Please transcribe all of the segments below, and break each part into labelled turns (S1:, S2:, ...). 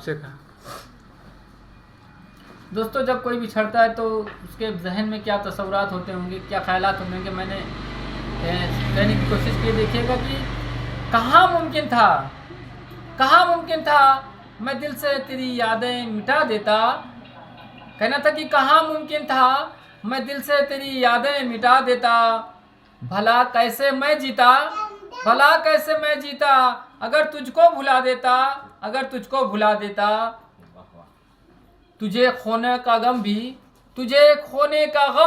S1: से कहा। दोस्तों, जब कोई बिछड़ता है तो उसके जहन में क्या तसव्वुरात होते होंगे, क्या ख्यालात होंगे। मैंने कहने की कोशिश की, देखिएगा कि कहाँ मुमकिन था मैं दिल से तेरी यादें मिटा देता। कहना था कि कहाँ मुमकिन था मैं दिल से तेरी यादें मिटा देता। भला कैसे मैं जीता अगर तुझको भुला देता। तुझे खोने का गम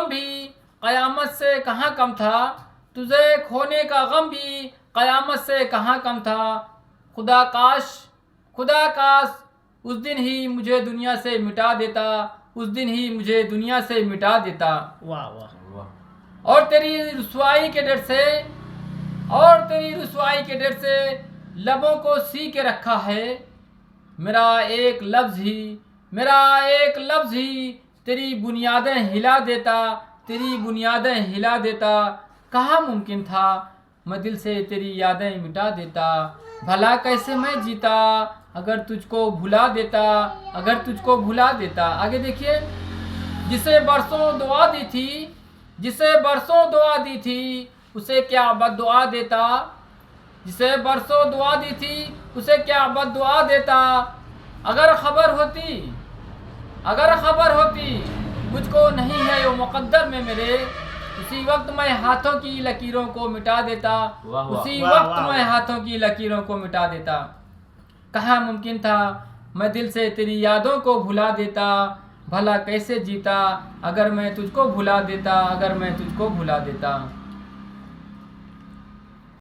S1: भी क़यामत से कहाँ कम था। तुझे खोने का गम भी क़यामत से कहाँ कम था। खुदा काश उस दिन ही मुझे दुनिया से मिटा देता।
S2: वाह वाह वाह।
S1: और तेरी रुसवाई के डर से लबों को सी के रखा है। मेरा एक लफ्ज़ ही तेरी बुनियादें हिला देता। कहाँ मुमकिन था मैं दिल से तेरी यादें मिटा देता। भला कैसे मैं जीता अगर तुझको भुला देता। आगे देखिए, जिसे बरसों दुआ दी थी उसे क्या बद्दुआ देता। अगर खबर होती मुझको नहीं है यो मुक़द्दर में मेरे, उसी वक्त मैं हाथों की लकीरों को मिटा देता। कहाँ मुमकिन था मैं दिल से तेरी यादों को भुला देता। भला कैसे जीता अगर मैं तुझको भुला देता।